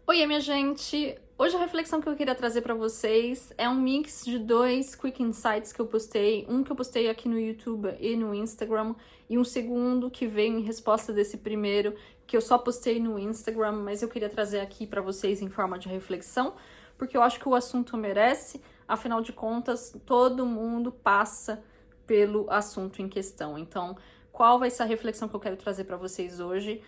Oi, minha gente! Hoje a reflexão que eu queria trazer para vocês é um mix de dois Quick Insights que eu postei. Um que eu postei aqui no YouTube e no Instagram, e um segundo que veio em resposta desse primeiro, que eu só postei no Instagram, mas eu queria trazer aqui para vocês em forma de reflexão, porque eu acho que o assunto merece. Afinal de contas, todo mundo passa pelo assunto em questão. Então, qual vai ser a reflexão que eu quero trazer para vocês hoje?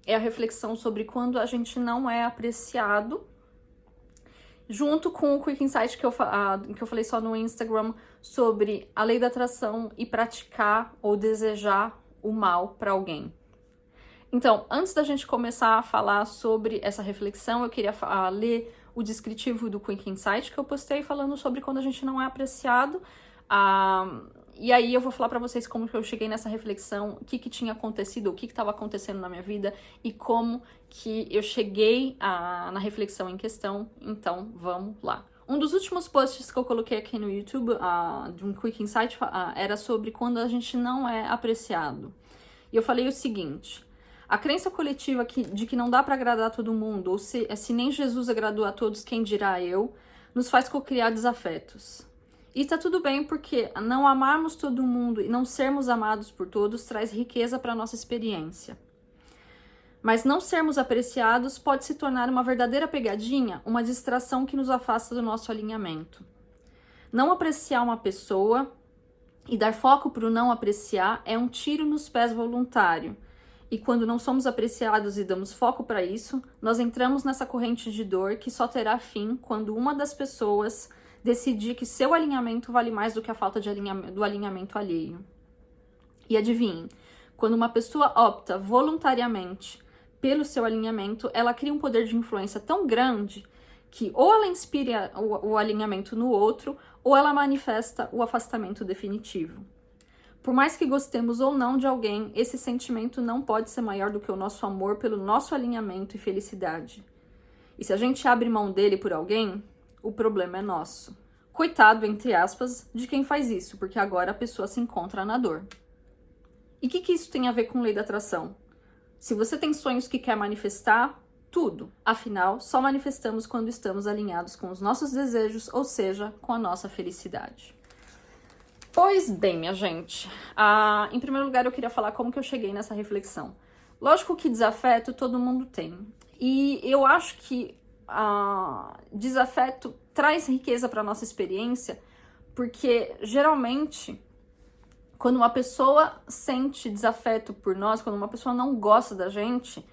É a reflexão sobre quando a gente não é apreciado, junto com o Quick Insight que eu falei só no Instagram sobre a lei da atração e praticar ou desejar o mal para alguém. Então, antes da gente começar a falar sobre essa reflexão, eu queria ler o descritivo do Quick Insight que eu postei falando sobre quando a gente não é apreciado. E aí eu vou falar pra vocês como que eu cheguei nessa reflexão, o que tinha acontecido, o que estava acontecendo na minha vida e como que eu cheguei na reflexão em questão. Então, vamos lá. Um dos últimos posts que eu coloquei aqui no YouTube, de um Quick Insight, era sobre quando a gente não é apreciado. E eu falei o seguinte: a crença coletiva de que não dá para agradar todo mundo, ou se nem Jesus agradou a todos, quem dirá eu, nos faz cocriar desafetos. E tá tudo bem, porque não amarmos todo mundo e não sermos amados por todos traz riqueza para nossa experiência. Mas não sermos apreciados pode se tornar uma verdadeira pegadinha, uma distração que nos afasta do nosso alinhamento. Não apreciar uma pessoa e dar foco para o não apreciar é um tiro nos pés voluntário. E quando não somos apreciados e damos foco para isso, nós entramos nessa corrente de dor que só terá fim quando uma das pessoas decidir que seu alinhamento vale mais do que a falta do alinhamento alheio. E adivinhem, quando uma pessoa opta voluntariamente pelo seu alinhamento, ela cria um poder de influência tão grande que ou ela inspira o alinhamento no outro, ou ela manifesta o afastamento definitivo. Por mais que gostemos ou não de alguém, esse sentimento não pode ser maior do que o nosso amor pelo nosso alinhamento e felicidade. E se a gente abre mão dele por alguém, o problema é nosso. Coitado, entre aspas, de quem faz isso, porque agora a pessoa se encontra na dor. E o que isso tem a ver com lei da atração? Se você tem sonhos que quer manifestar, tudo. Afinal, só manifestamos quando estamos alinhados com os nossos desejos, ou seja, com a nossa felicidade. Pois bem, minha gente, em primeiro lugar eu queria falar como que eu cheguei nessa reflexão. Lógico que desafeto todo mundo tem. E eu acho que desafeto traz riqueza para nossa experiência, porque geralmente quando uma pessoa sente desafeto por nós, quando uma pessoa não gosta da gente,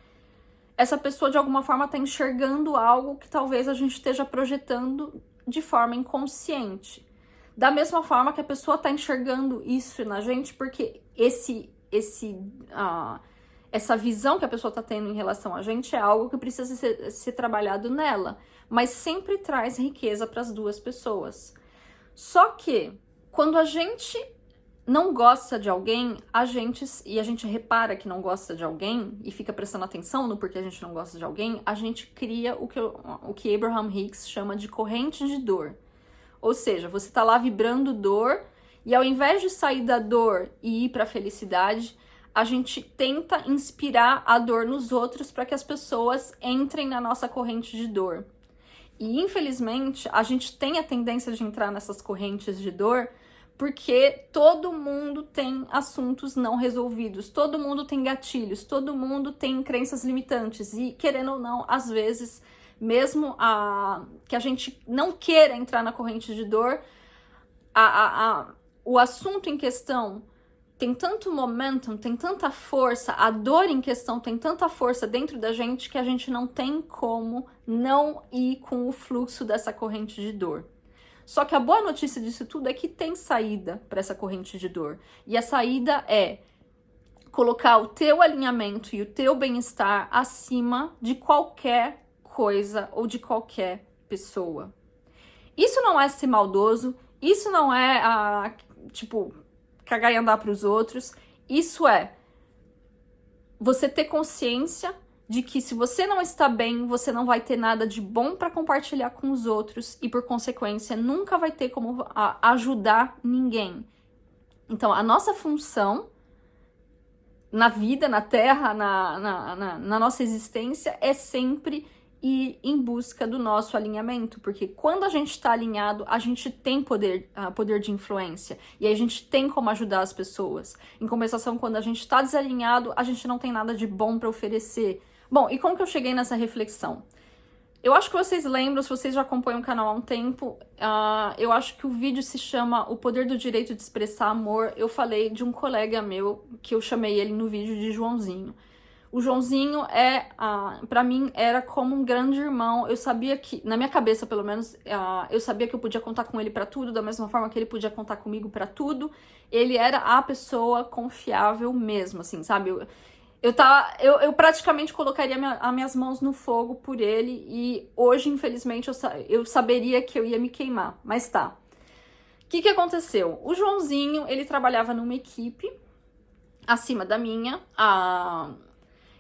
essa pessoa de alguma forma está enxergando algo que talvez a gente esteja projetando de forma inconsciente. Da mesma forma que a pessoa está enxergando isso na gente, porque essa visão que a pessoa está tendo em relação a gente é algo que precisa ser trabalhado nela, mas sempre traz riqueza para as duas pessoas. Só que quando a gente não gosta de alguém, a gente repara que não gosta de alguém e fica prestando atenção no porquê a gente não gosta de alguém, a gente cria o que Abraham Hicks chama de corrente de dor. Ou seja, você tá lá vibrando dor e ao invés de sair da dor e ir para a felicidade, a gente tenta inspirar a dor nos outros para que as pessoas entrem na nossa corrente de dor. E infelizmente, a gente tem a tendência de entrar nessas correntes de dor porque todo mundo tem assuntos não resolvidos, todo mundo tem gatilhos, todo mundo tem crenças limitantes e, querendo ou não, às vezes, mesmo que a gente não queira entrar na corrente de dor, o assunto em questão tem tanto momentum, tem tanta força, a dor em questão tem tanta força dentro da gente que a gente não tem como não ir com o fluxo dessa corrente de dor. Só que a boa notícia disso tudo é que tem saída para essa corrente de dor. E a saída é colocar o teu alinhamento e o teu bem-estar acima de qualquer coisa ou de qualquer pessoa. Isso não é ser maldoso, isso não é, cagar e andar para os outros. Isso é você ter consciência de que se você não está bem, você não vai ter nada de bom para compartilhar com os outros e, por consequência, nunca vai ter como ajudar ninguém. Então, a nossa função na vida, na Terra, na nossa existência, é sempre ir em busca do nosso alinhamento, porque quando a gente está alinhado, a gente tem poder de influência, e aí a gente tem como ajudar as pessoas. Em compensação, quando a gente está desalinhado, a gente não tem nada de bom para oferecer. Bom, e como que eu cheguei nessa reflexão? Eu acho que vocês lembram, se vocês já acompanham o canal há um tempo, eu acho que o vídeo se chama O Poder do Direito de Expressar Amor. Eu falei de um colega meu, que eu chamei ele no vídeo de Joãozinho. O Joãozinho pra mim, era como um grande irmão. Eu sabia que, na minha cabeça pelo menos, eu sabia que eu podia contar com ele pra tudo, da mesma forma que ele podia contar comigo pra tudo. Ele era a pessoa confiável mesmo, assim, sabe? Eu praticamente colocaria as minhas mãos no fogo por ele, e hoje, infelizmente, eu saberia que eu ia me queimar, mas tá. O que aconteceu? O Joãozinho, ele trabalhava numa equipe acima da minha,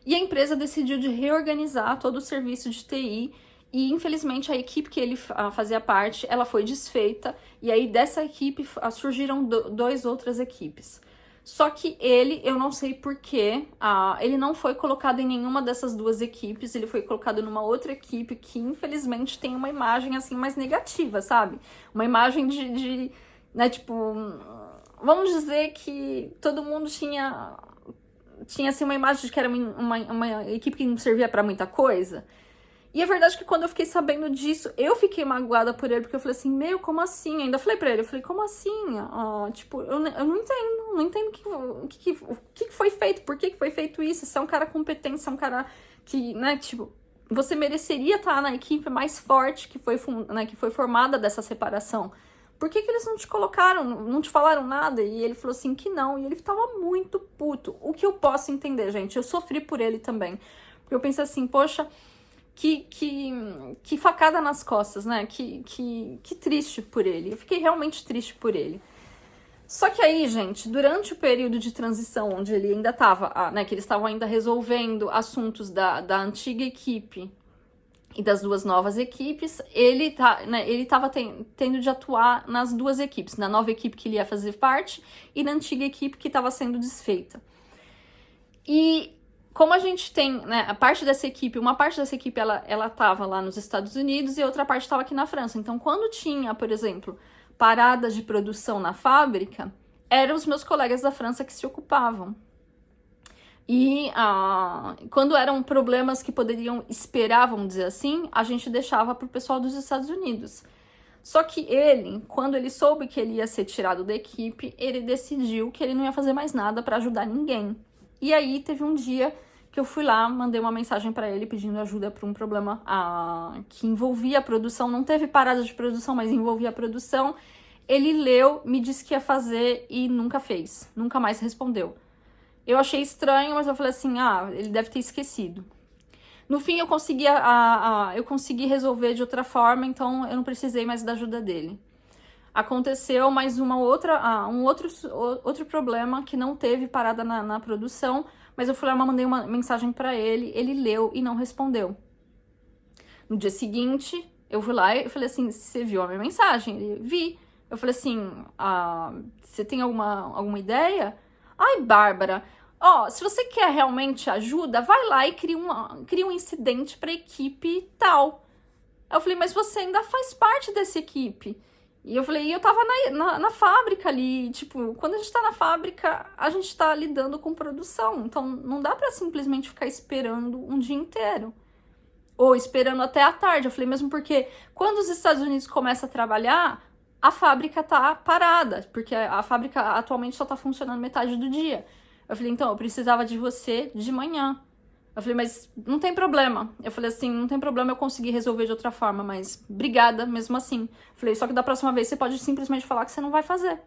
e a empresa decidiu de reorganizar todo o serviço de TI, e infelizmente a equipe que ele fazia parte, ela foi desfeita, e aí dessa equipe surgiram duas outras equipes. Só que eu não sei porquê, ele não foi colocado em nenhuma dessas duas equipes, ele foi colocado numa outra equipe que, infelizmente, tem uma imagem, assim, mais negativa, sabe? Uma imagem né, tipo, vamos dizer que todo mundo tinha assim, uma imagem de que era uma equipe que não servia pra muita coisa. E a verdade é que quando eu fiquei sabendo disso, eu fiquei magoada por ele, porque eu falei assim, meu, como assim? Eu ainda falei pra ele, eu falei, como assim? Tipo, eu não entendo o que foi feito, por que foi feito isso? Você é um cara competente, você é um cara que, né, tipo, você mereceria estar na equipe mais forte que foi formada dessa separação. Por que eles não te colocaram, não te falaram nada? E ele falou assim que não, e ele tava muito puto. O que eu posso entender, gente? Eu sofri por ele também. Porque eu pensei assim, poxa, que facada nas costas, né? Que triste por ele. Eu fiquei realmente triste por ele. Só que aí, gente, durante o período de transição, onde ele ainda tava, né, que eles estavam ainda resolvendo assuntos da antiga equipe e das duas novas equipes, ele tava tendo de atuar nas duas equipes, na nova equipe que ele ia fazer parte e na antiga equipe que estava sendo desfeita. E como a gente tem, né, uma parte dessa equipe, ela tava lá nos Estados Unidos e a outra parte estava aqui na França. Então, quando tinha, por exemplo, paradas de produção na fábrica, eram os meus colegas da França que se ocupavam. E quando eram problemas que poderiam esperar, vamos dizer assim, a gente deixava para o pessoal dos Estados Unidos. Só que ele, quando ele soube que ele ia ser tirado da equipe, ele decidiu que ele não ia fazer mais nada para ajudar ninguém. E aí teve um dia que eu fui lá, mandei uma mensagem para ele pedindo ajuda para um problema que envolvia a produção. Não teve parada de produção, mas envolvia a produção. Ele leu, me disse que ia fazer e nunca fez, nunca mais respondeu. Eu achei estranho, mas eu falei assim, ele deve ter esquecido. No fim, eu consegui resolver de outra forma, então eu não precisei mais da ajuda dele. Aconteceu mais um outro problema que não teve parada na produção, mas eu fui lá, mandei uma mensagem para ele, ele leu e não respondeu. No dia seguinte, eu fui lá e falei assim, você viu a minha mensagem? Ele, vi. Eu falei assim, você tem alguma ideia? Ai, Bárbara, se você quer realmente ajuda, vai lá e cria um incidente pra equipe tal. Eu falei, mas você ainda faz parte dessa equipe. E eu falei, eu tava na fábrica ali, tipo, quando a gente tá na fábrica, a gente tá lidando com produção, então não dá pra simplesmente ficar esperando um dia inteiro. Ou esperando até a tarde. Eu falei, mesmo porque quando os Estados Unidos começam a trabalhar, a fábrica tá parada, porque a fábrica atualmente só tá funcionando metade do dia. Eu falei, então, eu precisava de você de manhã. Eu falei, mas não tem problema. Eu falei assim, não tem problema, eu consegui resolver de outra forma, mas obrigada mesmo assim. Eu falei, só que da próxima vez você pode simplesmente falar que você não vai fazer.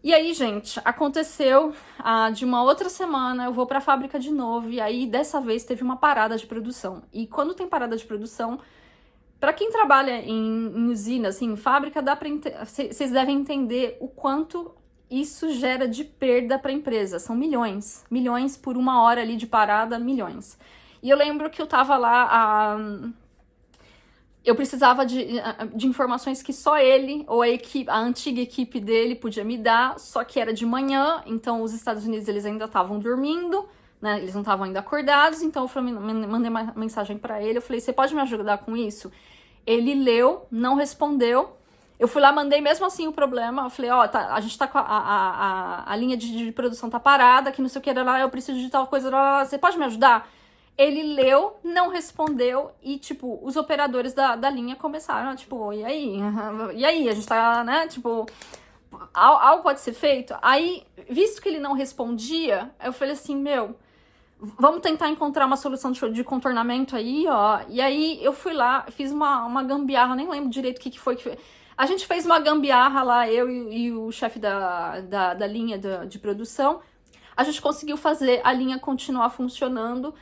E aí, gente, aconteceu de uma outra semana, eu vou pra fábrica de novo, e aí dessa vez teve uma parada de produção. E quando tem parada de produção, pra quem trabalha em usina, assim, em fábrica, vocês devem entender o quanto isso gera de perda para a empresa. São milhões. Milhões por uma hora ali de parada, milhões. E eu lembro que eu tava lá eu precisava de informações que só ele ou a antiga equipe dele podia me dar, só que era de manhã, então os Estados Unidos eles ainda estavam dormindo, né? Eles não estavam ainda acordados, então eu falei, mandei uma mensagem para ele, eu falei, você pode me ajudar com isso? Ele leu, não respondeu. Eu fui lá, mandei mesmo assim o problema. Eu falei, ó, a gente tá com a linha de produção tá parada, que não sei o que, lá, eu preciso de tal coisa, lá, você pode me ajudar? Ele leu, não respondeu e, tipo, os operadores da linha começaram, tipo, e aí? E aí? A gente tá, né, tipo, algo pode ser feito? Aí, visto que ele não respondia, eu falei assim, meu, vamos tentar encontrar uma solução de contornamento aí, ó. E aí, eu fui lá, fiz uma gambiarra, nem lembro direito o que foi que... A gente fez uma gambiarra lá, eu e o chefe da linha de produção. A gente conseguiu fazer a linha continuar funcionando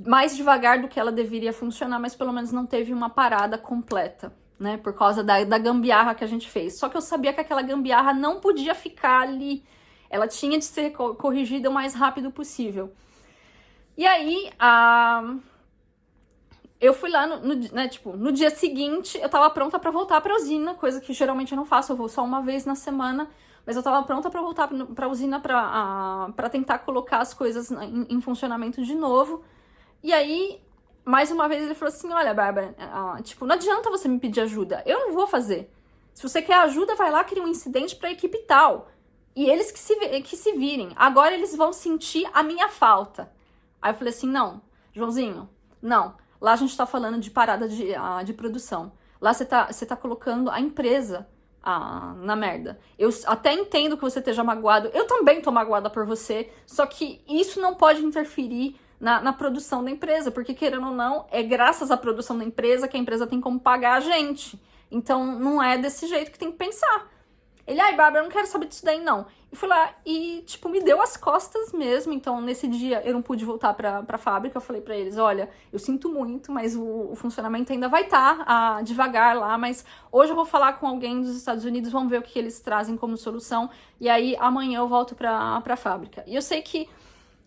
mais devagar do que ela deveria funcionar, mas pelo menos não teve uma parada completa, né? Por causa da gambiarra que a gente fez. Só que eu sabia que aquela gambiarra não podia ficar ali. Ela tinha de ser corrigida o mais rápido possível. E aí, eu fui lá, né, tipo, no dia seguinte, eu tava pronta pra voltar pra usina, coisa que geralmente eu não faço, eu vou só uma vez na semana, mas eu tava pronta pra voltar pra usina pra tentar colocar as coisas em funcionamento de novo. E aí, mais uma vez, ele falou assim, olha, Bárbara, tipo, não adianta você me pedir ajuda, eu não vou fazer. Se você quer ajuda, vai lá, cria um incidente pra equipe tal. E eles que se virem. Agora eles vão sentir a minha falta. Aí eu falei assim, não, Joãozinho, não. Lá a gente tá falando de parada de produção. Lá você tá colocando a empresa na merda. Eu até entendo que você esteja magoado. Eu também tô magoada por você. Só que isso não pode interferir na produção da empresa. Porque, querendo ou não, é graças à produção da empresa que a empresa tem como pagar a gente. Então, não é desse jeito que tem que pensar. Ele, ai, Bárbara, eu não quero saber disso daí, não. E fui lá e, tipo, me deu as costas mesmo. Então, nesse dia, eu não pude voltar pra fábrica. Eu falei pra eles, olha, eu sinto muito, mas o funcionamento ainda vai estar devagar lá. Mas hoje eu vou falar com alguém dos Estados Unidos, vamos ver o que eles trazem como solução. E aí, amanhã eu volto pra fábrica. E eu sei que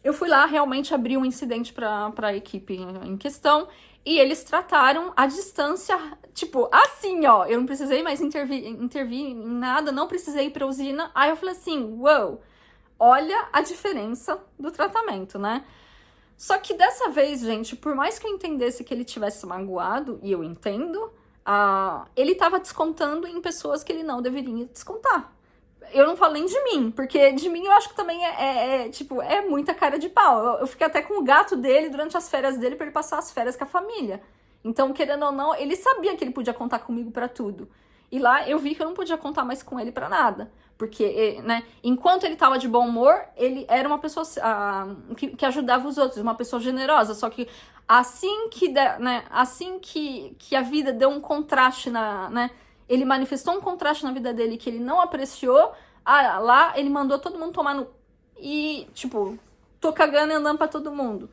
eu fui lá, realmente abri um incidente pra equipe em questão. E eles trataram a distância, tipo, assim, ó. Eu não precisei mais intervir em nada, não precisei ir pra usina. Aí eu falei assim, uou, olha a diferença do tratamento, né? Só que dessa vez, gente, por mais que eu entendesse que ele tivesse magoado, e eu entendo, ele tava descontando em pessoas que ele não deveria descontar. Eu não falo nem de mim, porque de mim eu acho que também tipo, é muita cara de pau. Eu fiquei até com o gato dele durante as férias dele pra ele passar as férias com a família. Então, querendo ou não, ele sabia que ele podia contar comigo pra tudo. E lá eu vi que eu não podia contar mais com ele pra nada. Porque, né, enquanto ele tava de bom humor, ele era uma pessoa que ajudava os outros, uma pessoa generosa. Só que assim que a vida deu um contraste né? Ele manifestou um contraste na vida dele que ele não apreciou. Lá ele mandou todo mundo tomar no... E, tipo, tô cagando e andando pra todo mundo.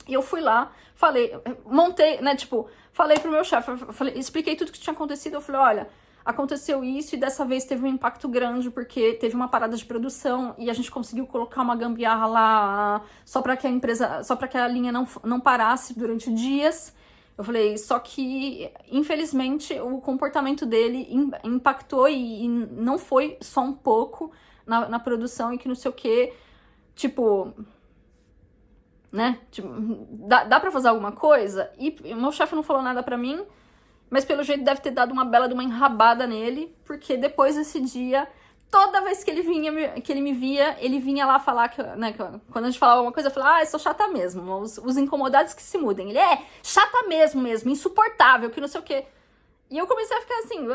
E eu fui lá, falei, montei, né, tipo, falei pro meu chefe, expliquei tudo que tinha acontecido. Eu falei, olha, aconteceu isso e dessa vez teve um impacto grande porque teve uma parada de produção e a gente conseguiu colocar uma gambiarra lá só pra que a linha não parasse durante dias. Eu falei, só que, infelizmente, o comportamento dele impactou e não foi só um pouco na produção e que não sei o que, tipo, né? Tipo, dá pra fazer alguma coisa? E o meu chefe não falou nada pra mim, mas pelo jeito deve ter dado uma bela de uma enrabada nele, porque depois desse dia... Toda vez que ele me via, ele vinha lá falar que, né, quando a gente falava alguma coisa, eu falava, eu sou chata mesmo, os incomodados que se mudem. Ele chata mesmo, insuportável, que não sei o quê. E eu comecei a ficar assim,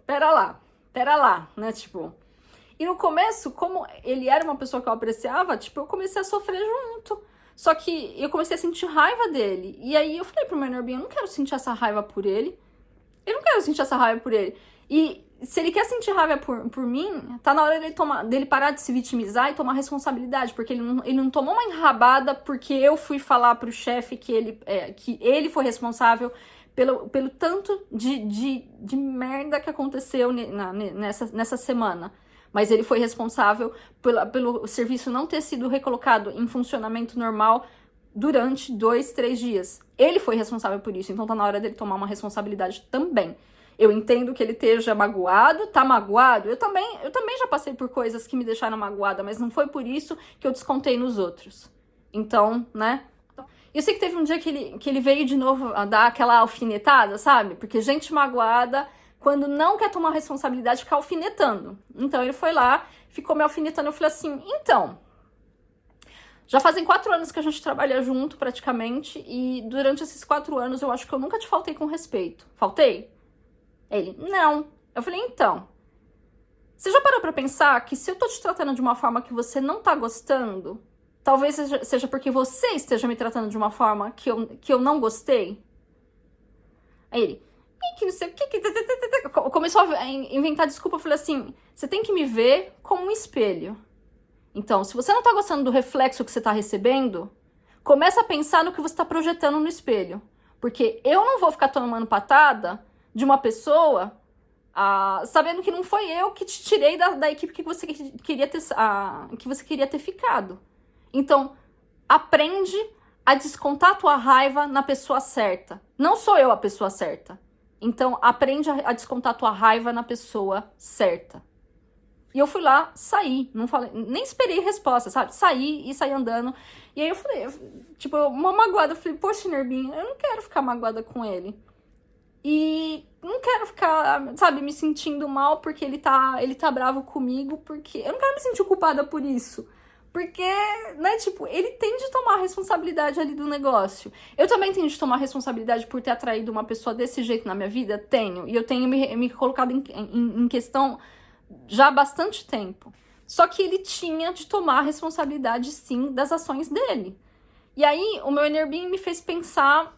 pera lá, né, tipo. E no começo, como ele era uma pessoa que eu apreciava, tipo, eu comecei a sofrer junto. Só que eu comecei a sentir raiva dele. E aí eu falei pro meu Norbinho, eu não quero sentir essa raiva por ele. Eu não quero sentir essa raiva por ele. E se ele quer sentir raiva por mim, tá na hora dele parar de se vitimizar e tomar responsabilidade, porque ele não tomou uma enrabada porque eu fui falar pro chefe que ele foi responsável pelo tanto de merda que aconteceu nessa semana. Mas ele foi responsável pelo serviço não ter sido recolocado em funcionamento normal durante 2, 3 dias. Ele foi responsável por isso, então tá na hora dele tomar uma responsabilidade também. Eu entendo que ele esteja magoado, tá magoado. Eu também já passei por coisas que me deixaram magoada, mas não foi por isso que eu descontei nos outros. Então, né? Eu sei que teve um dia que ele veio de novo a dar aquela alfinetada, sabe? Porque gente magoada, quando não quer tomar responsabilidade, fica alfinetando. Então ele foi lá, ficou me alfinetando. Eu falei assim, então, já fazem 4 anos que a gente trabalha junto, praticamente, e durante esses 4 anos eu acho que eu nunca te faltei com respeito. Faltei? Ele, não. Eu falei, então, você já parou pra pensar que se eu tô te tratando de uma forma que você não tá gostando, talvez seja porque você esteja me tratando de uma forma que eu não gostei? Aí ele, que não sei o que... Começou a inventar desculpa. Eu falei assim, você tem que me ver como um espelho. Então, se você não tá gostando do reflexo que você tá recebendo, começa a pensar no que você tá projetando no espelho. Porque eu não vou ficar tomando patada de uma pessoa, sabendo que não foi eu que te tirei da equipe que você queria ter ficado. Então, aprende a descontar a tua raiva na pessoa certa. Não sou eu a pessoa certa. Então, aprende a descontar a tua raiva na pessoa certa. E eu fui lá, saí, não falei, nem esperei resposta, sabe? Saí e saí andando. E aí eu falei, tipo, uma magoada, eu falei, poxa, Nerbinho, eu não quero ficar magoada com ele. E não quero ficar, sabe, me sentindo mal porque ele tá bravo comigo, porque eu não quero me sentir culpada por isso. Porque, né, tipo, ele tem de tomar a responsabilidade ali do negócio. Eu também tenho de tomar responsabilidade por ter atraído uma pessoa desse jeito na minha vida? Tenho. E eu tenho me colocado em questão já há bastante tempo. Só que ele tinha de tomar a responsabilidade, sim, das ações dele. E aí, o meu Enerbin me fez pensar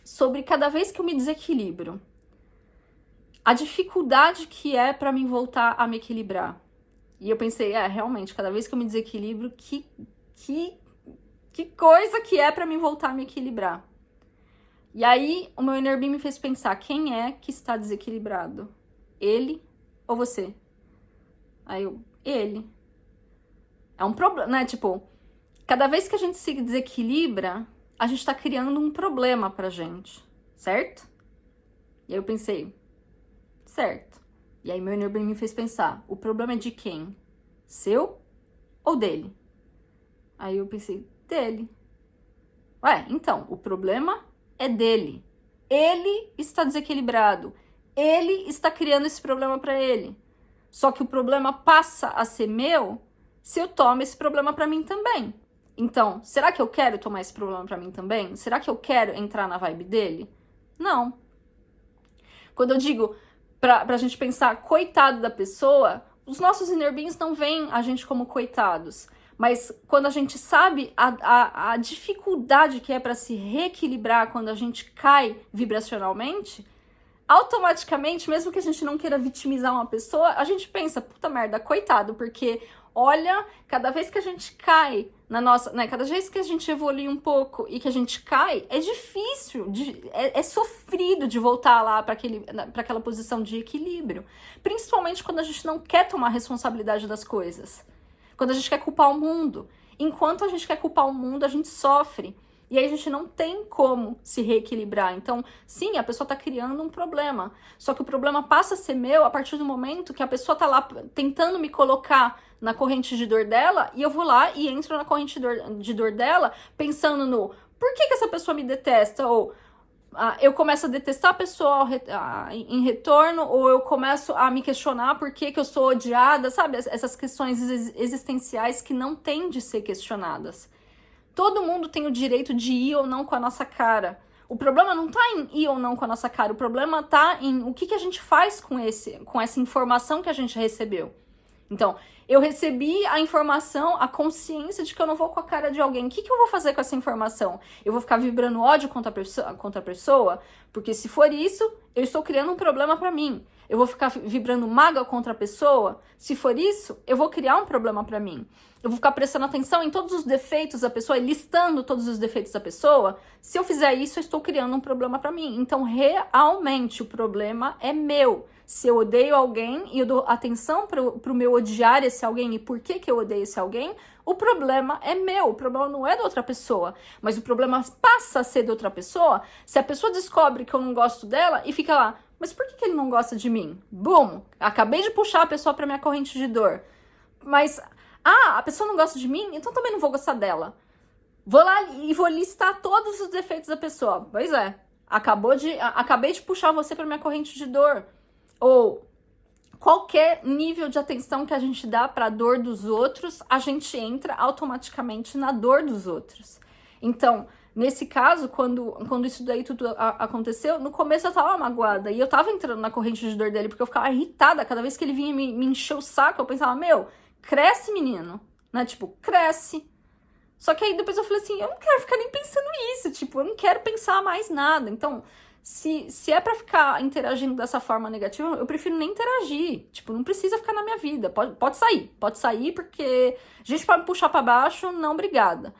sobre cada vez que eu me desequilibro, a dificuldade que é pra mim voltar a me equilibrar. E eu pensei, realmente, cada vez que eu me desequilibro, que coisa que é pra mim voltar a me equilibrar. E aí, o meu Enerbin me fez pensar, quem é que está desequilibrado? Ele ou você? Aí ele. É um problema, né? Tipo, cada vez que a gente se desequilibra, a gente tá criando um problema pra gente, certo? E aí eu pensei, certo. E aí meu Enerbin me fez pensar, o problema é de quem? Seu ou dele? Aí eu pensei, dele. Então, o problema é dele. Ele está desequilibrado. Ele está criando esse problema pra ele. Só que o problema passa a ser meu se eu tomo esse problema pra mim também. Então, será que eu quero tomar esse problema pra mim também? Será que eu quero entrar na vibe dele? Não. Quando eu digo pra gente pensar coitado da pessoa, os nossos Enerbins não veem a gente como coitados. Mas quando a gente sabe a dificuldade que é pra se reequilibrar quando a gente cai vibracionalmente, automaticamente, mesmo que a gente não queira vitimizar uma pessoa, a gente pensa, puta merda, coitado, porque olha, cada vez que a gente cai na nossa, né, cada vez que a gente evolui um pouco e que a gente cai, é difícil, é sofrido de voltar lá para aquela posição de equilíbrio, principalmente quando a gente não quer tomar responsabilidade das coisas, quando a gente quer culpar o mundo. Enquanto a gente quer culpar o mundo, a gente sofre. E aí a gente não tem como se reequilibrar. Então, sim, a pessoa tá criando um problema. Só que o problema passa a ser meu a partir do momento que a pessoa tá lá tentando me colocar na corrente de dor dela, e eu vou lá e entro na corrente de dor dela pensando no por que essa pessoa me detesta? Ou eu começo a detestar a pessoa em retorno, ou eu começo a me questionar por que eu sou odiada, sabe? Essas questões existenciais que não têm de ser questionadas. Todo mundo tem o direito de ir ou não com a nossa cara. O problema não tá em ir ou não com a nossa cara. O problema tá em o que a gente faz com essa informação que a gente recebeu. Então, eu recebi a informação, a consciência de que eu não vou com a cara de alguém. O que eu vou fazer com essa informação? Eu vou ficar vibrando ódio contra a pessoa? Porque se for isso, eu estou criando um problema pra mim. Eu vou ficar vibrando mágoa contra a pessoa? Se for isso, eu vou criar um problema pra mim. Eu vou ficar prestando atenção em todos os defeitos da pessoa, listando todos os defeitos da pessoa. Se eu fizer isso, eu estou criando um problema pra mim. Então, realmente, o problema é meu. Se eu odeio alguém e eu dou atenção pro meu odiar esse alguém e por que eu odeio esse alguém, o problema é meu, o problema não é da outra pessoa. Mas o problema passa a ser da outra pessoa se a pessoa descobre que eu não gosto dela e fica lá, mas por que ele não gosta de mim? Bum! Acabei de puxar a pessoa pra minha corrente de dor. Mas, a pessoa não gosta de mim, então também não vou gostar dela. Vou lá e vou listar todos os defeitos da pessoa. Pois é, acabei de puxar você pra minha corrente de dor. Ou qualquer nível de atenção que a gente dá pra dor dos outros, a gente entra automaticamente na dor dos outros. Então, nesse caso, quando isso daí tudo aconteceu, no começo eu tava magoada e eu tava entrando na corrente de dor dele porque eu ficava irritada cada vez que ele vinha me encher o saco. Eu pensava, meu, cresce, menino, né? Tipo, cresce. Só que aí depois eu falei assim, eu não quero ficar nem pensando nisso, tipo, eu não quero pensar mais nada. Então, se é pra ficar interagindo dessa forma negativa, eu prefiro nem interagir. Tipo, não precisa ficar na minha vida, pode sair porque a gente pode me puxar pra baixo, não, obrigada.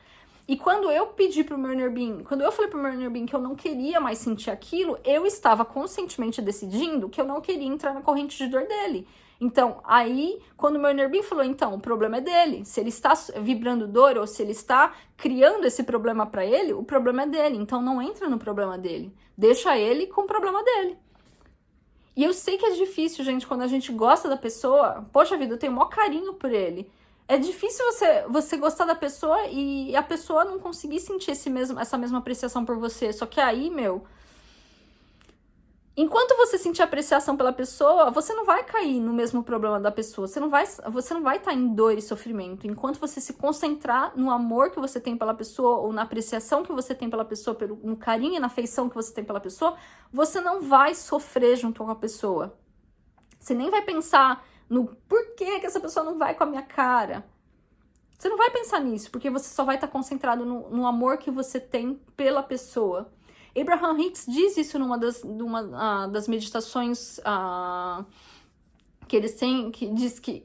E quando eu pedi pro meu inner being, quando eu falei pro meu inner being que eu não queria mais sentir aquilo, eu estava conscientemente decidindo que eu não queria entrar na corrente de dor dele. Então, aí, quando o meu inner being falou, então, o problema é dele. Se ele está vibrando dor ou se ele está criando esse problema pra ele, o problema é dele. Então, não entra no problema dele. Deixa ele com o problema dele. E eu sei que é difícil, gente, quando a gente gosta da pessoa. Poxa vida, eu tenho o maior carinho por ele. É difícil você gostar da pessoa e a pessoa não conseguir sentir essa mesma apreciação por você. Só que aí, meu... Enquanto você sentir apreciação pela pessoa, você não vai cair no mesmo problema da pessoa. Você não vai estar em dor e sofrimento. Enquanto você se concentrar no amor que você tem pela pessoa ou na apreciação que você tem pela pessoa, no carinho e na afeição que você tem pela pessoa, você não vai sofrer junto com a pessoa. Você nem vai pensar no porquê que essa pessoa não vai com a minha cara. Você não vai pensar nisso, porque você só vai estar concentrado no amor que você tem pela pessoa. Abraham Hicks diz isso numa das meditações que eles têm, que diz que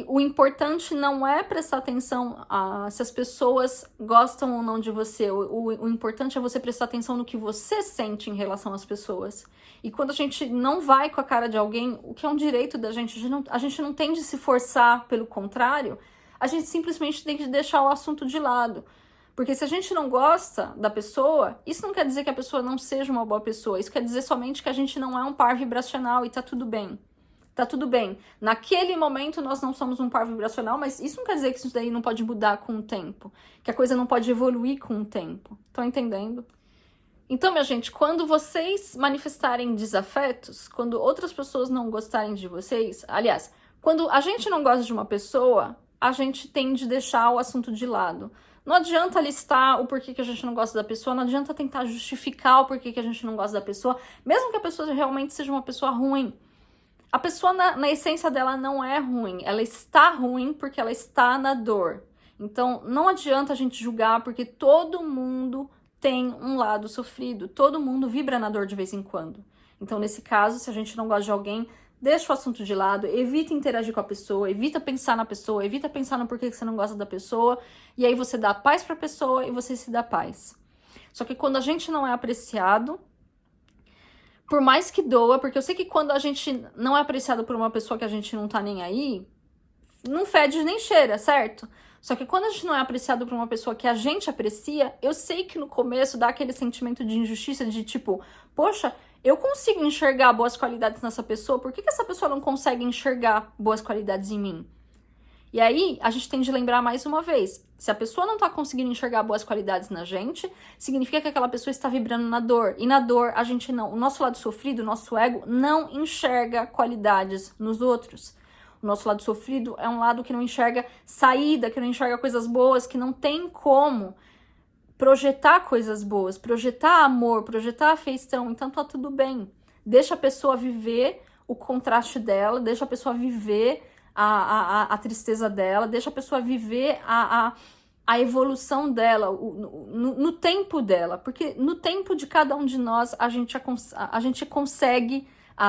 o importante não é prestar atenção se as pessoas gostam ou não de você. O importante é você prestar atenção no que você sente em relação às pessoas. E quando a gente não vai com a cara de alguém, o que é um direito da gente, a gente não tem de se forçar, pelo contrário, a gente simplesmente tem que deixar o assunto de lado. Porque se a gente não gosta da pessoa, isso não quer dizer que a pessoa não seja uma boa pessoa. Isso quer dizer somente que a gente não é um par vibracional e tá tudo bem. Tá tudo bem. Naquele momento nós não somos um par vibracional, mas isso não quer dizer que isso daí não pode mudar com o tempo. Que a coisa não pode evoluir com o tempo. Estão entendendo? Então, minha gente, quando vocês manifestarem desafetos, quando outras pessoas não gostarem de vocês, aliás, quando a gente não gosta de uma pessoa, a gente tem de deixar o assunto de lado. Não adianta listar o porquê que a gente não gosta da pessoa, não adianta tentar justificar o porquê que a gente não gosta da pessoa, mesmo que a pessoa realmente seja uma pessoa ruim. A pessoa, na essência dela, não é ruim, ela está ruim porque ela está na dor. Então, não adianta a gente julgar, porque todo mundo tem um lado sofrido, todo mundo vibra na dor de vez em quando. Então, nesse caso, se a gente não gosta de alguém, deixa o assunto de lado, evita interagir com a pessoa, evita pensar na pessoa, evita pensar no porquê que você não gosta da pessoa, e aí você dá paz pra pessoa e você se dá paz. Só que quando a gente não é apreciado, por mais que doa, porque eu sei que quando a gente não é apreciado por uma pessoa que a gente não tá nem aí, não fede nem cheira, certo? Só que quando a gente não é apreciado por uma pessoa que a gente aprecia, eu sei que no começo dá aquele sentimento de injustiça, de tipo, poxa, eu consigo enxergar boas qualidades nessa pessoa, por que essa pessoa não consegue enxergar boas qualidades em mim? E aí, a gente tem de lembrar mais uma vez, se a pessoa não tá conseguindo enxergar boas qualidades na gente, significa que aquela pessoa está vibrando na dor. E na dor, a gente não, o nosso lado sofrido, o nosso ego, não enxerga qualidades nos outros. O nosso lado sofrido é um lado que não enxerga saída, que não enxerga coisas boas, que não tem como projetar coisas boas, projetar amor, projetar afeição, então tá tudo bem. Deixa a pessoa viver o contraste dela, deixa a pessoa viver a tristeza dela, deixa a pessoa viver a evolução dela, no tempo dela, porque no tempo de cada um de nós a gente consegue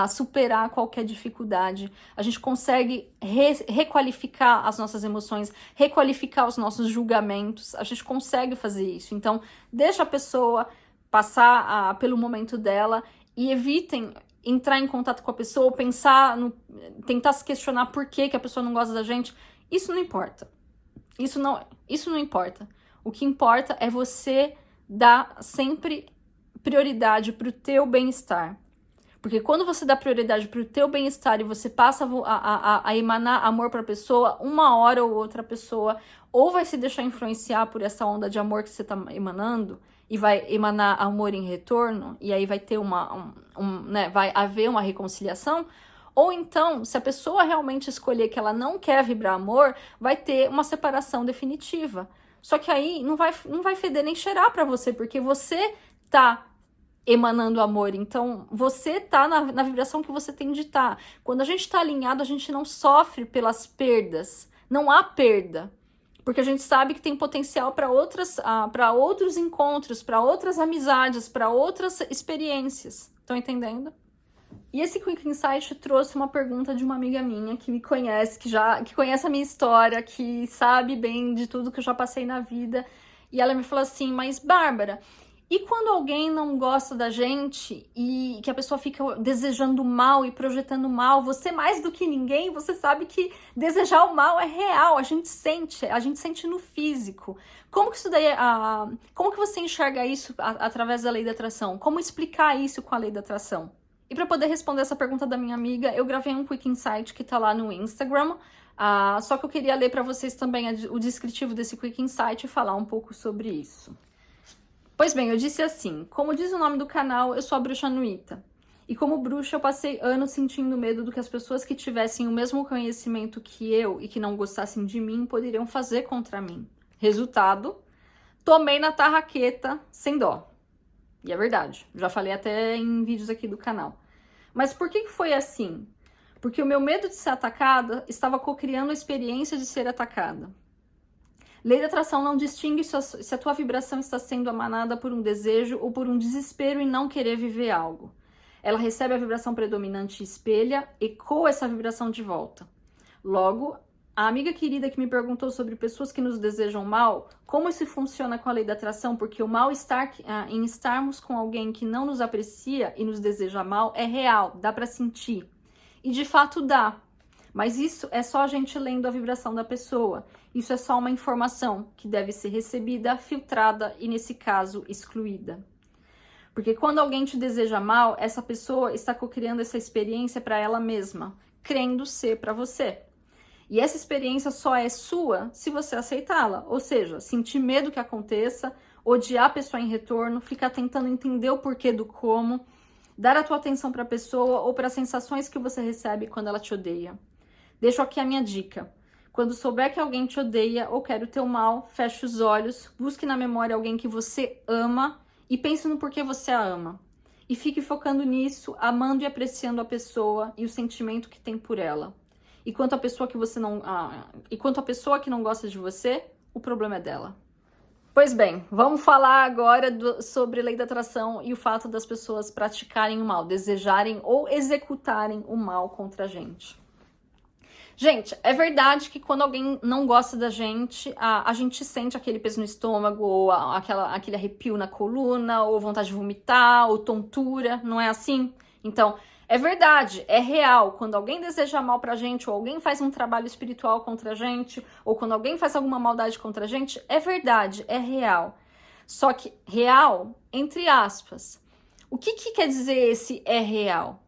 superar qualquer dificuldade, a gente consegue requalificar as nossas emoções, requalificar os nossos julgamentos, a gente consegue fazer isso. Então, deixa a pessoa passar pelo momento dela e evitem entrar em contato com a pessoa, tentar se questionar por que a pessoa não gosta da gente, isso não importa. Isso não importa. O que importa é você dar sempre prioridade pro teu bem-estar. Porque quando você dá prioridade pro teu bem-estar e você passa a emanar amor pra pessoa, uma hora ou outra a pessoa ou vai se deixar influenciar por essa onda de amor que você tá emanando e vai emanar amor em retorno, e aí vai ter né, vai haver uma reconciliação, ou então, se a pessoa realmente escolher que ela não quer vibrar amor, vai ter uma separação definitiva. Só que aí não vai feder nem cheirar pra você, porque você tá emanando amor, então você tá na vibração que você tem de estar. Quando a gente tá alinhado, a gente não sofre pelas perdas, não há perda, porque a gente sabe que tem potencial para outros encontros, para outras amizades, para outras experiências. Estão entendendo? E esse Quick Insight trouxe uma pergunta de uma amiga minha que me conhece, que conhece a minha história, que sabe bem de tudo que eu já passei na vida. E ela me falou assim: mas Bárbara, e quando alguém não gosta da gente e que a pessoa fica desejando mal e projetando mal, você mais do que ninguém, você sabe que desejar o mal é real, a gente sente no físico. Como que isso daí, como que você enxerga isso através da lei da atração? Como explicar isso com a lei da atração? E para poder responder essa pergunta da minha amiga, eu gravei um Quick Insight que tá lá no Instagram, só que eu queria ler para vocês também o descritivo desse Quick Insight e falar um pouco sobre isso. Pois bem, eu disse assim: como diz o nome do canal, eu sou a bruxa Nuita. E como bruxa, eu passei anos sentindo medo do que as pessoas que tivessem o mesmo conhecimento que eu e que não gostassem de mim poderiam fazer contra mim. Resultado, tomei na tarraqueta sem dó. E é verdade, já falei até em vídeos aqui do canal. Mas por que foi assim? Porque o meu medo de ser atacada estava cocriando a experiência de ser atacada. Lei da atração não distingue se a tua vibração está sendo emanada por um desejo ou por um desespero em não querer viver algo. Ela recebe a vibração predominante e espelha, ecoa essa vibração de volta. Logo, a amiga querida que me perguntou sobre pessoas que nos desejam mal, como isso funciona com a lei da atração, porque o mal-estar em estarmos com alguém que não nos aprecia e nos deseja mal é real, dá para sentir. E de fato dá. Mas isso é só a gente lendo a vibração da pessoa. Isso é só uma informação que deve ser recebida, filtrada e, nesse caso, excluída. Porque quando alguém te deseja mal, essa pessoa está cocriando essa experiência para ela mesma, crendo ser para você. E essa experiência só é sua se você aceitá-la. Ou seja, sentir medo que aconteça, odiar a pessoa em retorno, ficar tentando entender o porquê do como, dar a tua atenção para a pessoa ou para as sensações que você recebe quando ela te odeia. Deixo aqui a minha dica. Quando souber que alguém te odeia ou quer o teu mal, feche os olhos, busque na memória alguém que você ama e pense no porquê você a ama. E fique focando nisso, amando e apreciando a pessoa e o sentimento que tem por ela. E quanto a pessoa que não gosta de você, o problema é dela. Pois bem, vamos falar agora sobre lei da atração e o fato das pessoas praticarem o mal, desejarem ou executarem o mal contra a gente. Gente, é verdade que quando alguém não gosta da gente, a gente sente aquele peso no estômago, ou aquele arrepio na coluna, ou vontade de vomitar, ou tontura, não é assim? Então, é verdade, é real. Quando alguém deseja mal pra gente, ou alguém faz um trabalho espiritual contra a gente, ou quando alguém faz alguma maldade contra a gente, é verdade, é real. Só que real, entre aspas. O que quer dizer esse é real?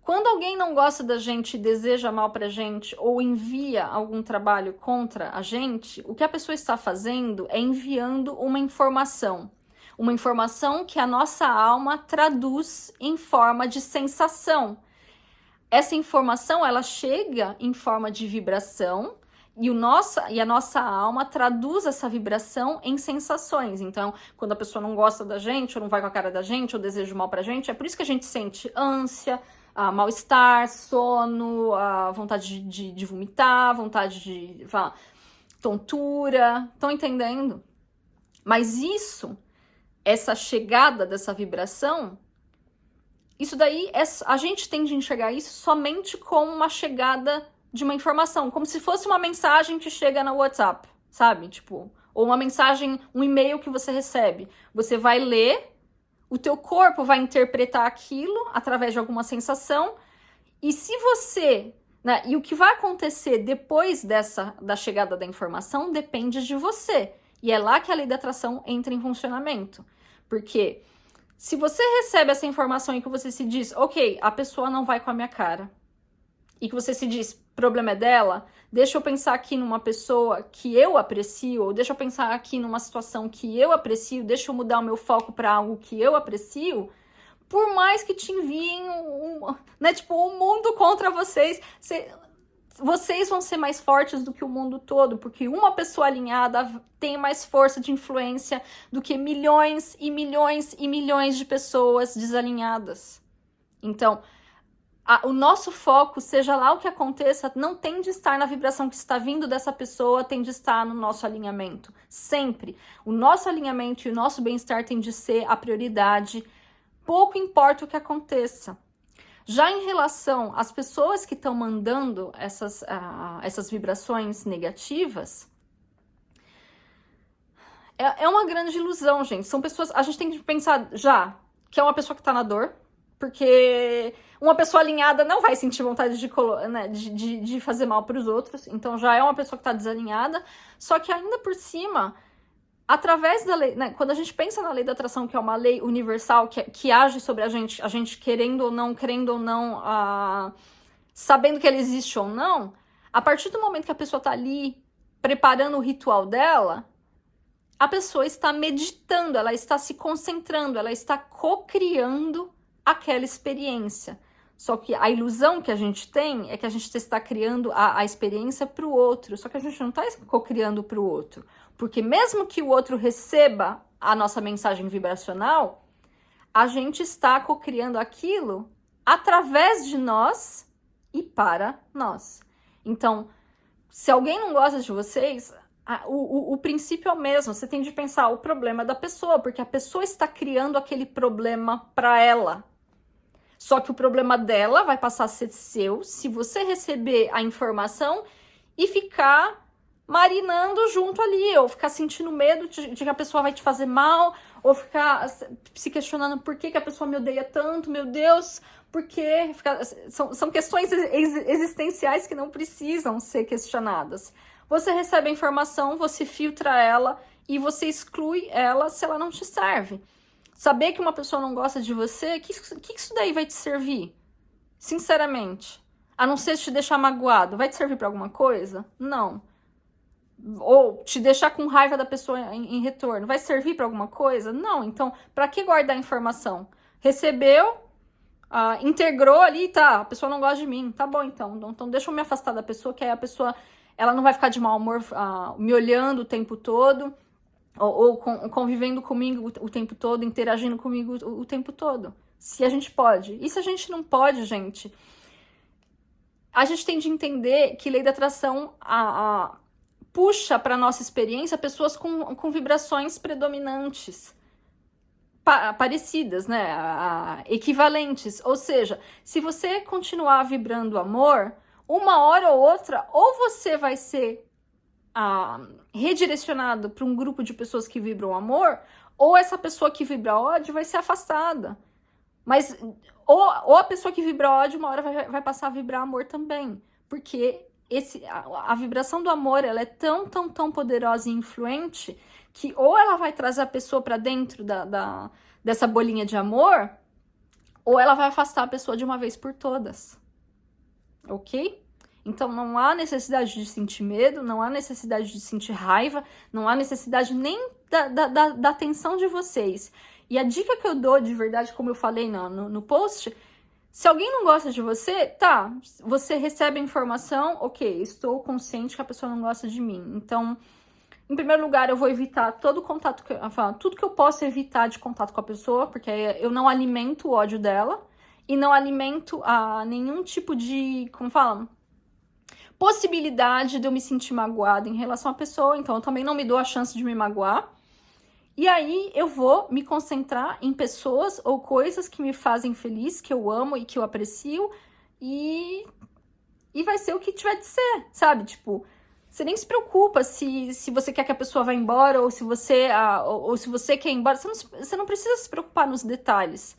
Quando alguém não gosta da gente e deseja mal pra gente ou envia algum trabalho contra a gente, o que a pessoa está fazendo é enviando uma informação que a nossa alma traduz em forma de sensação. Essa informação, ela chega em forma de vibração e a nossa alma traduz essa vibração em sensações. Então, quando a pessoa não gosta da gente, ou não vai com a cara da gente, ou deseja mal pra gente, é por isso que a gente sente ânsia, mal-estar, sono, vontade de vomitar, vontade de tontura. Estão entendendo? Mas essa chegada dessa vibração, isso daí, a gente tende a enxergar isso somente como uma chegada de uma informação, como se fosse uma mensagem que chega no WhatsApp, sabe? Tipo, ou uma mensagem, um e-mail que você recebe. Você vai ler, O teu corpo vai interpretar aquilo através de alguma sensação. E se você... Né, e o que vai acontecer depois da chegada da informação depende de você. E é lá que a lei da atração entra em funcionamento. Porque se você recebe essa informação e que você se diz, ok, a pessoa não vai com a minha cara, e que você se diz, problema é dela, deixa eu pensar aqui numa pessoa que eu aprecio, ou deixa eu pensar aqui numa situação que eu aprecio, deixa eu mudar o meu foco para algo que eu aprecio, por mais que te enviem né, tipo, um mundo contra vocês, vocês vão ser mais fortes do que o mundo todo, porque uma pessoa alinhada tem mais força de influência do que milhões e milhões e milhões de pessoas desalinhadas. Então, o nosso foco, seja lá o que aconteça, não tem de estar na vibração que está vindo dessa pessoa, tem de estar no nosso alinhamento. Sempre. O nosso alinhamento e o nosso bem-estar tem de ser a prioridade. Pouco importa o que aconteça. Já em relação às pessoas que estão mandando essas vibrações negativas, é uma grande ilusão, gente. São pessoas... A gente tem que pensar já que é uma pessoa que está na dor, porque uma pessoa alinhada não vai sentir vontade de fazer mal para os outros, então já é uma pessoa que está desalinhada, só que ainda por cima, através da lei, né, quando a gente pensa na lei da atração, que é uma lei universal, que age sobre a gente querendo ou não, sabendo que ela existe ou não, a partir do momento que a pessoa está ali preparando o ritual dela, a pessoa está meditando, ela está se concentrando, ela está co-criando aquela experiência. Só que a ilusão que a gente tem é que a gente está criando a experiência para o outro, só que a gente não está co-criando para o outro. Porque mesmo que o outro receba a nossa mensagem vibracional, a gente está co-criando aquilo através de nós e para nós. Então, se alguém não gosta de vocês, o princípio é o mesmo. Você tem de pensar o problema da pessoa, porque a pessoa está criando aquele problema para ela. Só que o problema dela vai passar a ser seu se você receber a informação e ficar marinando junto ali, ou ficar sentindo medo de que a pessoa vai te fazer mal, ou ficar se questionando por que a pessoa me odeia tanto, meu Deus, por quê? São questões existenciais que não precisam ser questionadas. Você recebe a informação, você filtra ela e você exclui ela se ela não te serve. Saber que uma pessoa não gosta de você, que isso daí vai te servir? Sinceramente. A não ser te deixar magoado. Vai te servir pra alguma coisa? Não. Ou te deixar com raiva da pessoa em retorno. Vai servir pra alguma coisa? Não. Então, pra que guardar a informação? Recebeu, integrou ali, tá, a pessoa não gosta de mim. Tá bom, então. Então deixa eu me afastar da pessoa, que aí a pessoa, ela não vai ficar de mau humor me olhando o tempo todo. Ou convivendo comigo o tempo todo, interagindo comigo o tempo todo. Se a gente pode. E se a gente não pode, gente? A gente tem de entender que lei da atração puxa para nossa experiência pessoas com vibrações predominantes, parecidas, né? Equivalentes. Ou seja, se você continuar vibrando amor, uma hora ou outra, ou você vai ser redirecionado para um grupo de pessoas que vibram amor, ou essa pessoa que vibra ódio vai ser afastada. Mas ou a pessoa que vibra ódio uma hora vai passar a vibrar amor também, porque a vibração do amor, ela é tão poderosa e influente que ou ela vai trazer a pessoa para dentro dessa bolinha de amor, ou ela vai afastar a pessoa de uma vez por todas. Ok? Então, não há necessidade de sentir medo, não há necessidade de sentir raiva, não há necessidade nem da atenção de vocês. E a dica que eu dou de verdade, como eu falei no post, se alguém não gosta de você, tá, você recebe a informação, ok, estou consciente que a pessoa não gosta de mim. Então, em primeiro lugar, eu vou evitar todo contato, tudo que eu posso evitar de contato com a pessoa, porque eu não alimento o ódio dela e não alimento nenhum tipo de, como fala, possibilidade de eu me sentir magoada em relação à pessoa, então eu também não me dou a chance de me magoar. E aí eu vou me concentrar em pessoas ou coisas que me fazem feliz, que eu amo e que eu aprecio, e vai ser o que tiver de ser, sabe? Tipo, Você nem se preocupa se você quer que a pessoa vá embora ou se você, ou se você quer ir embora. Você não precisa se preocupar nos detalhes.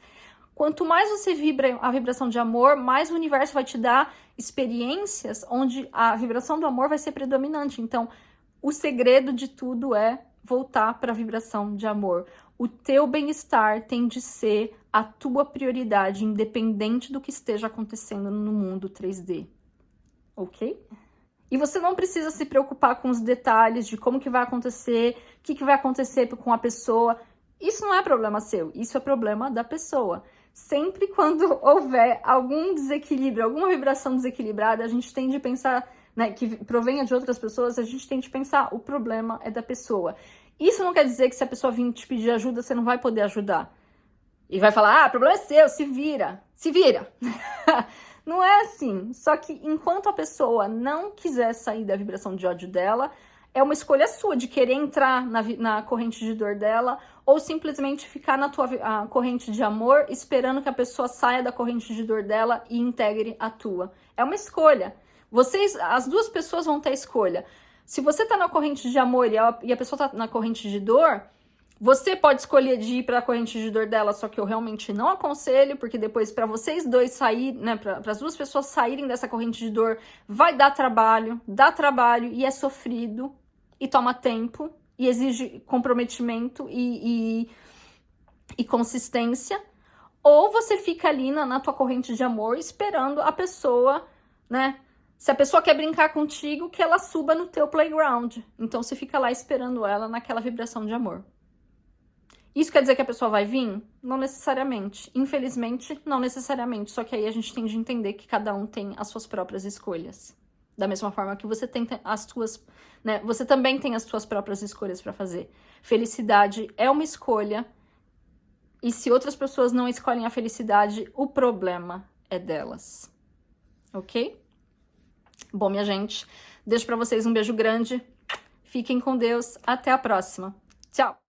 Quanto mais você vibra a vibração de amor, mais o universo vai te dar experiências onde a vibração do amor vai ser predominante. Então, o segredo de tudo é voltar para a vibração de amor. O teu bem-estar tem de ser a tua prioridade, independente do que esteja acontecendo no mundo 3D. Ok? E você não precisa se preocupar com os detalhes de como que vai acontecer, o que vai acontecer com a pessoa. Isso não é problema seu, isso é problema da pessoa. Sempre quando houver algum desequilíbrio, alguma vibração desequilibrada, a gente tem de pensar, né, que provenha de outras pessoas, a gente tem de pensar, o problema é da pessoa. Isso não quer dizer que se a pessoa vir te pedir ajuda, você não vai poder ajudar. E vai falar, o problema é seu, se vira, se vira. Não é assim. Só que enquanto a pessoa não quiser sair da vibração de ódio dela, é uma escolha sua de querer entrar na corrente de dor dela ou simplesmente ficar na tua corrente de amor esperando que a pessoa saia da corrente de dor dela e integre a tua. É uma escolha. As duas pessoas vão ter escolha. Se você tá na corrente de amor e a pessoa tá na corrente de dor, você pode escolher de ir para a corrente de dor dela, só que eu realmente não aconselho, porque depois para vocês dois sair, né, para as duas pessoas saírem dessa corrente de dor, vai dar trabalho e é sofrido e toma tempo e exige comprometimento e consistência. Ou você fica ali na tua corrente de amor esperando a pessoa, né? Se a pessoa quer brincar contigo, que ela suba no teu playground. Então você fica lá esperando ela naquela vibração de amor. Isso quer dizer que a pessoa vai vir? Não necessariamente. Infelizmente, não necessariamente. Só que aí a gente tem de entender que cada um tem as suas próprias escolhas. Da mesma forma que você tem as suas, né? Você também tem as suas próprias escolhas para fazer. Felicidade é uma escolha. E se outras pessoas não escolhem a felicidade, o problema é delas. Ok? Bom, minha gente, deixo para vocês um beijo grande. Fiquem com Deus. Até a próxima. Tchau!